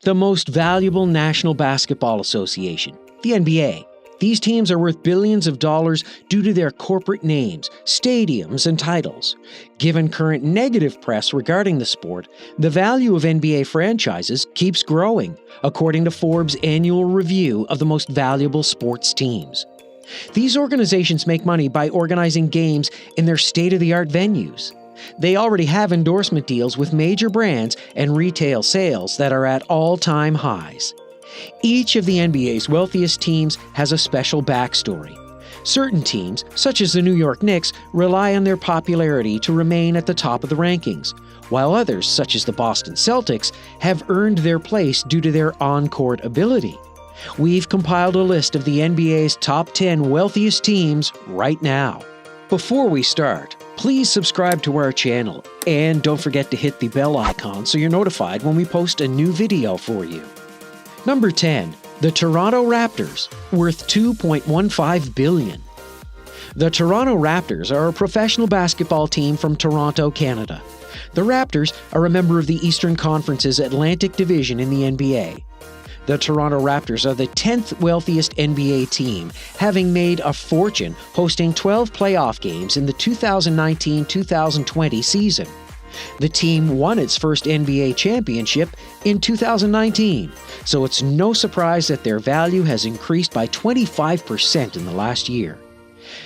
The most valuable National Basketball Association, the NBA. These teams are worth billions of dollars due to their corporate names, stadiums, and titles. Given current negative press regarding the sport, the value of NBA franchises keeps growing, according to Forbes' annual review of the most valuable sports teams. These organizations make money by organizing games in their state-of-the-art venues. They already have endorsement deals with major brands and retail sales that are at all-time highs. Each of the NBA's wealthiest teams has a special backstory. Certain teams, such as the New York Knicks, rely on their popularity to remain at the top of the rankings, while others, such as the Boston Celtics, have earned their place due to their on-court ability. We've compiled a list of the NBA's top 10 wealthiest teams right now. Before we start, please subscribe to our channel and don't forget to hit the bell icon so you're notified when we post a new video for you. Number 10. The Toronto Raptors, worth $2.15 billion. The Toronto Raptors are a professional basketball team from Toronto, Canada. The Raptors are a member of the Eastern Conference's Atlantic Division in the NBA. The Toronto Raptors are the 10th wealthiest NBA team, having made a fortune hosting 12 playoff games in the 2019-2020 season. The team won its first NBA championship in 2019, so it's no surprise that their value has increased by 25% in the last year.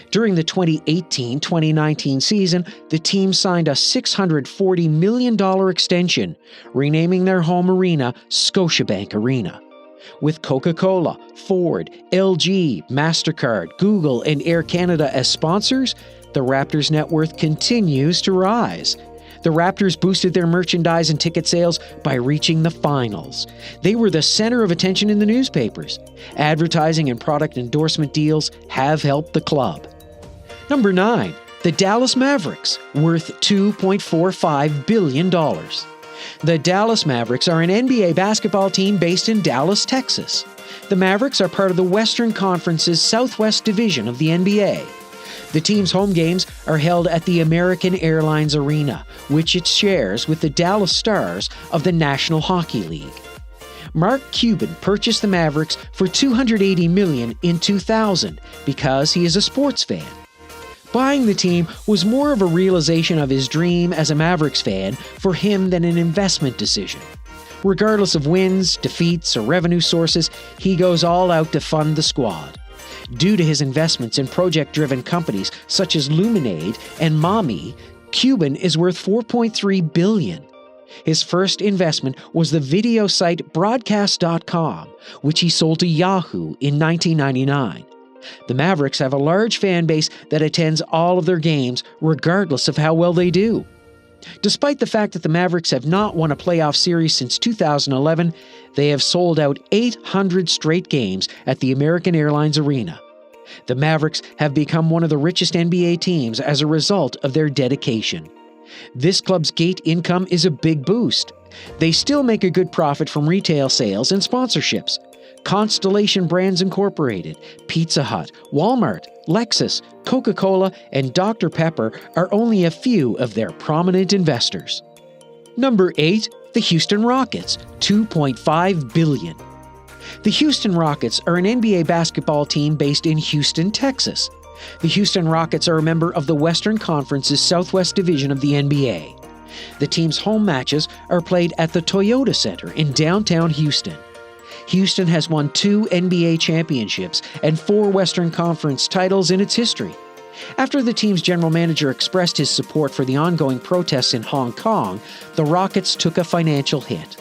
During the 2018-2019 season, the team signed a $640 million extension, renaming their home arena Scotiabank Arena. With Coca-Cola, Ford, LG, MasterCard, Google, and Air Canada as sponsors, the Raptors' net worth continues to rise. The Raptors boosted their merchandise and ticket sales by reaching the finals. They were the center of attention in the newspapers. Advertising and product endorsement deals have helped the club. Number 9. The Dallas Mavericks, worth $2.45 billion. The Dallas Mavericks are an NBA basketball team based in Dallas, Texas. The Mavericks are part of the Western Conference's Southwest Division of the NBA. The team's home games are held at the American Airlines Arena, which it shares with the Dallas Stars of the National Hockey League. Mark Cuban purchased the Mavericks for $280 million in 2000 because he is a sports fan. Buying the team was more of a realization of his dream as a Mavericks fan for him than an investment decision. Regardless of wins, defeats, or revenue sources, he goes all out to fund the squad. Due to his investments in project-driven companies such as Luminade and Mami, Cuban is worth $4.3 billion. His first investment was the video site Broadcast.com, which he sold to Yahoo in 1999. The Mavericks have a large fan base that attends all of their games, regardless of how well they do. Despite the fact that the Mavericks have not won a playoff series since 2011, they have sold out 800 straight games at the American Airlines Arena. The Mavericks have become one of the richest NBA teams as a result of their dedication. This club's gate income is a big boost. They still make a good profit from retail sales and sponsorships. Constellation Brands Incorporated, Pizza Hut, Walmart, Lexus, Coca-Cola, and Dr. Pepper are only a few of their prominent investors. Number 8. The Houston Rockets, $2.5 billion. The Houston Rockets are an NBA basketball team based in Houston, Texas. The Houston Rockets are a member of the Western Conference's Southwest Division of the NBA. The team's home matches are played at the Toyota Center in downtown Houston. Houston has won 2 NBA championships and 4 Western Conference titles in its history. After the team's general manager expressed his support for the ongoing protests in Hong Kong, the Rockets took a financial hit.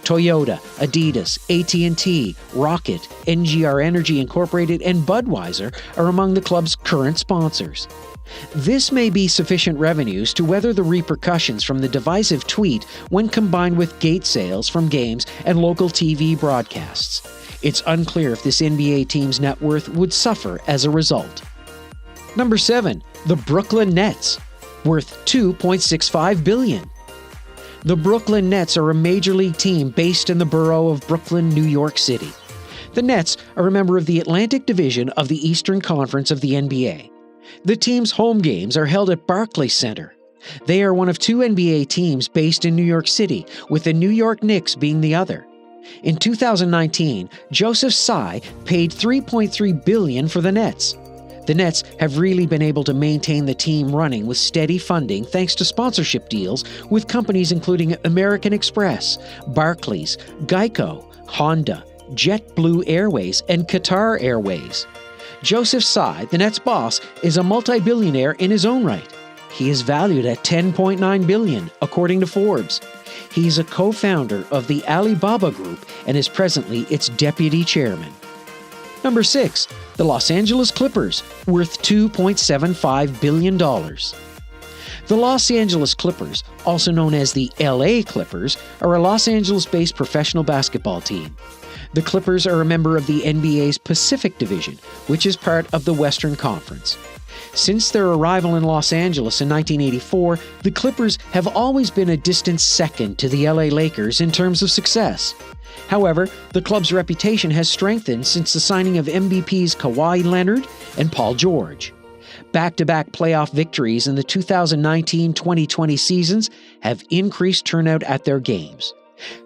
Toyota, Adidas, AT&T, Rocket, NGR Energy Incorporated, and Budweiser are among the club's current sponsors. This may be sufficient revenues to weather the repercussions from the divisive tweet when combined with gate sales from games and local TV broadcasts. It's unclear if this NBA team's net worth would suffer as a result. Number 7. The Brooklyn Nets, worth $2.65 billion. The Brooklyn Nets are a major league team based in the borough of Brooklyn, New York City. The Nets are a member of the Atlantic Division of the Eastern Conference of the NBA. The team's home games are held at Barclays Center. They are one of 2 NBA teams based in New York City, with the New York Knicks being the other. In 2019, Joseph Tsai paid $3.3 billion for the Nets. The Nets have really been able to maintain the team running with steady funding thanks to sponsorship deals with companies including American Express, Barclays, Geico, Honda, JetBlue Airways, and Qatar Airways. Joseph Tsai, the Nets boss, is a multi-billionaire in his own right. He is valued at $10.9 billion, according to Forbes. He's a co-founder of the Alibaba Group and is presently its deputy chairman. Number 6. The Los Angeles Clippers, worth $2.75 billion. The Los Angeles Clippers, also known as the LA Clippers, are a Los Angeles-based professional basketball team. The Clippers are a member of the NBA's Pacific Division, which is part of the Western Conference. Since their arrival in Los Angeles in 1984, the Clippers have always been a distant second to the LA Lakers in terms of success. However, the club's reputation has strengthened since the signing of MVPs Kawhi Leonard and Paul George. Back-to-back playoff victories in the 2019-2020 seasons have increased turnout at their games.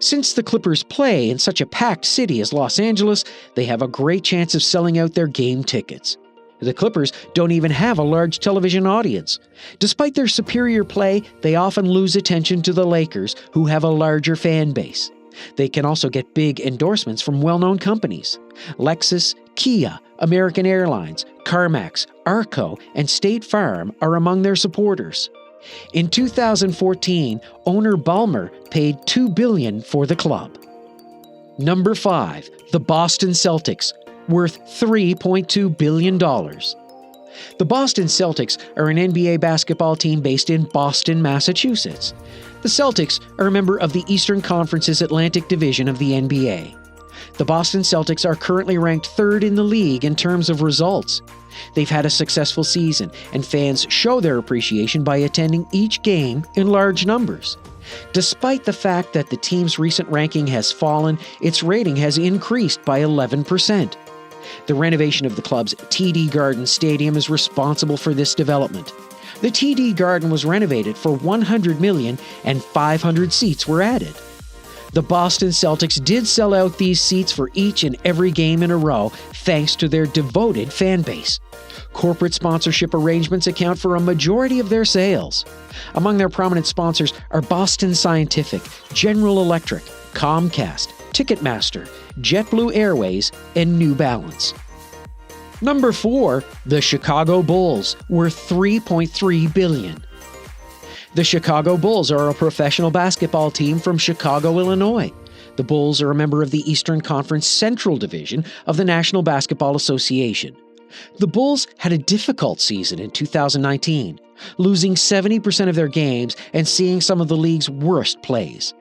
Since the Clippers play in such a packed city as Los Angeles, they have a great chance of selling out their game tickets. The Clippers don't even have a large television audience. Despite their superior play, they often lose attention to the Lakers, who have a larger fan base. They can also get big endorsements from well-known companies. Lexus, Kia, American Airlines, CarMax, Arco, and State Farm are among their supporters. In 2014, owner Ballmer paid $2 billion for the club. Number 5. The Boston Celtics, worth $3.2 billion. The Boston Celtics are an NBA basketball team based in Boston, Massachusetts. The Celtics are a member of the Eastern Conference's Atlantic Division of the NBA. The Boston Celtics are currently ranked third in the league in terms of results. They've had a successful season, and fans show their appreciation by attending each game in large numbers. Despite the fact that the team's recent ranking has fallen, its rating has increased by 11%. The renovation of the club's TD Garden Stadium is responsible for this development. The TD Garden was renovated for $100 million and 500 seats were added. The Boston Celtics did sell out these seats for each and every game in a row thanks to their devoted fan base. Corporate sponsorship arrangements account for a majority of their sales. Among their prominent sponsors are Boston Scientific, General Electric, Comcast, Ticketmaster, JetBlue Airways, and New Balance. Number 4. The Chicago Bulls, worth $3.3 billion. The Chicago Bulls are a professional basketball team from Chicago, Illinois. The Bulls are a member of the Eastern Conference Central Division of the National Basketball Association. The Bulls had a difficult season in 2019, losing 70% of their games and seeing some of the league's worst plays.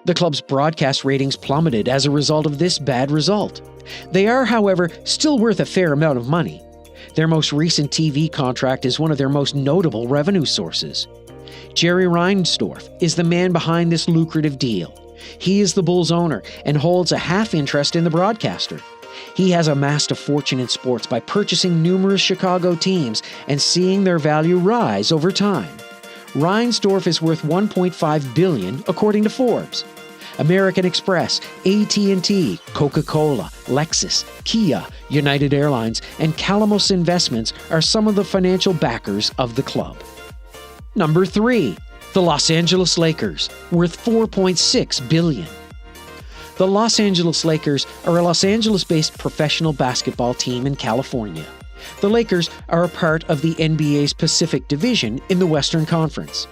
The club's broadcast ratings plummeted as a result of this bad result. They are, however, still worth a fair amount of money. Their most recent TV contract is one of their most notable revenue sources. Jerry Reinsdorf is the man behind this lucrative deal. He is the Bulls' owner and holds a half interest in the broadcaster. He has amassed a fortune in sports by purchasing numerous Chicago teams and seeing their value rise over time. Reinsdorf is worth $1.5 billion, according to Forbes. American Express, AT&T, Coca-Cola, Lexus, Kia, United Airlines, and Calamos Investments are some of the financial backers of the club. Number 3. The Los Angeles Lakers, worth $4.6 billion. The Los Angeles Lakers are a Los Angeles-based professional basketball team in California. The Lakers are a part of the NBA's Pacific Division in the Western Conference.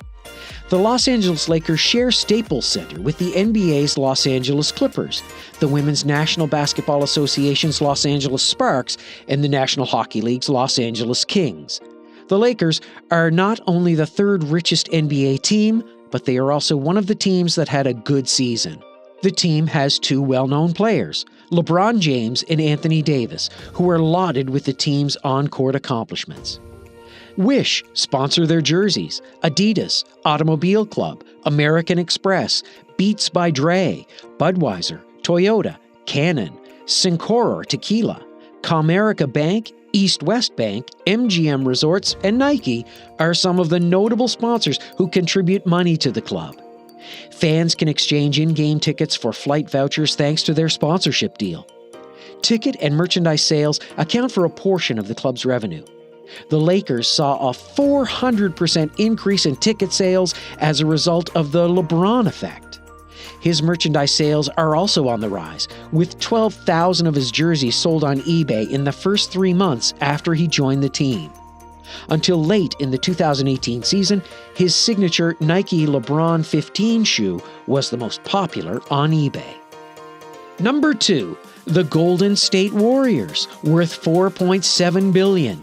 The Los Angeles Lakers share Staples Center with the NBA's Los Angeles Clippers, the Women's National Basketball Association's Los Angeles Sparks, and the National Hockey League's Los Angeles Kings. The Lakers are not only the third richest NBA team, but they are also one of the teams that had a good season. The team has two well-known players, LeBron James and Anthony Davis, who are lauded with the team's on-court accomplishments. Wish sponsor their jerseys, Adidas, Automobile Club, American Express, Beats by Dre, Budweiser, Toyota, Canon, Cincoro Tequila, Comerica Bank, East West Bank, MGM Resorts, and Nike are some of the notable sponsors who contribute money to the club. Fans can exchange in-game tickets for flight vouchers thanks to their sponsorship deal. Ticket and merchandise sales account for a portion of the club's revenue. The Lakers saw a 400% increase in ticket sales as a result of the LeBron effect. His merchandise sales are also on the rise, with 12,000 of his jerseys sold on eBay in the first 3 months after he joined the team. Until late in the 2018 season, his signature Nike LeBron 15 shoe was the most popular on eBay. Number 2. The Golden State Warriors, worth $4.7 billion.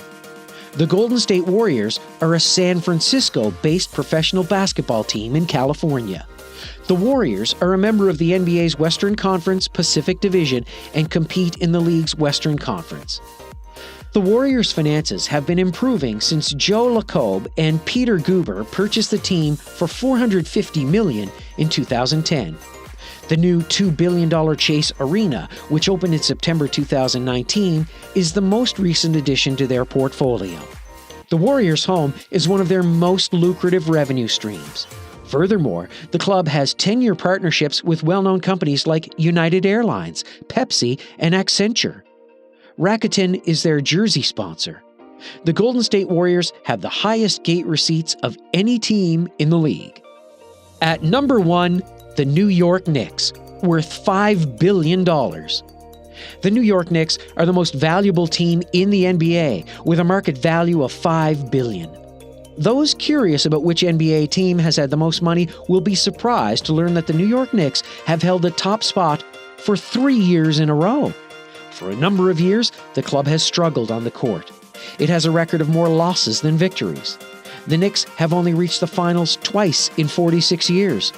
The Golden State Warriors are a San Francisco-based professional basketball team in California. The Warriors are a member of the NBA's Western Conference Pacific Division and compete in the league's Western Conference. The Warriors' finances have been improving since Joe Lacob and Peter Guber purchased the team for $450 million in 2010. The new $2 billion Chase Arena, which opened in September 2019, is the most recent addition to their portfolio. The Warriors' home is one of their most lucrative revenue streams. Furthermore, the club has 10-year partnerships with well-known companies like United Airlines, Pepsi, and Accenture. Rakuten is their jersey sponsor. The Golden State Warriors have the highest gate receipts of any team in the league. At number 1, the New York Knicks, worth $5 billion. The New York Knicks are the most valuable team in the NBA, with a market value of $5 billion. Those curious about which NBA team has had the most money will be surprised to learn that the New York Knicks have held the top spot for 3 years in a row. For a number of years, the club has struggled on the court. It has a record of more losses than victories. The Knicks have only reached the finals twice in 46 years.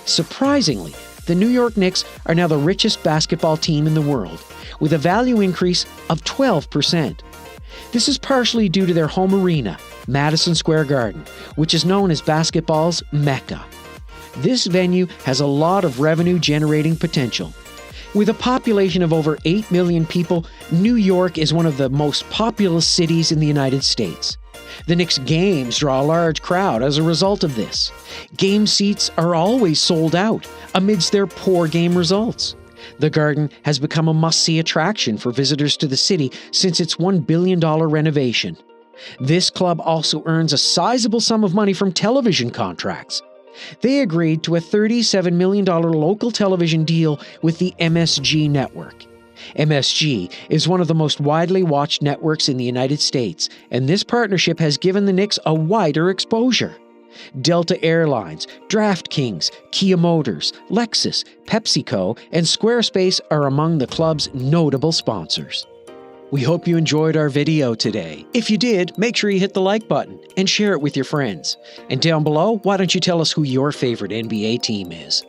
Surprisingly, the New York Knicks are now the richest basketball team in the world, with a value increase of 12%. This is partially due to their home arena, Madison Square Garden, which is known as basketball's Mecca. This venue has a lot of revenue-generating potential. With a population of over 8 million people, New York is one of the most populous cities in the United States. The Knicks games draw a large crowd as a result of this. Game seats are always sold out amidst their poor game results. The Garden has become a must-see attraction for visitors to the city since its $1 billion renovation. This club also earns a sizable sum of money from television contracts. They agreed to a $37 million local television deal with the MSG network. MSG is one of the most widely watched networks in the United States, and this partnership has given the Knicks a wider exposure. Delta Airlines, DraftKings, Kia Motors, Lexus, PepsiCo, and Squarespace are among the club's notable sponsors. We hope you enjoyed our video today. If you did, make sure you hit the like button and share it with your friends. And down below, why don't you tell us who your favorite NBA team is?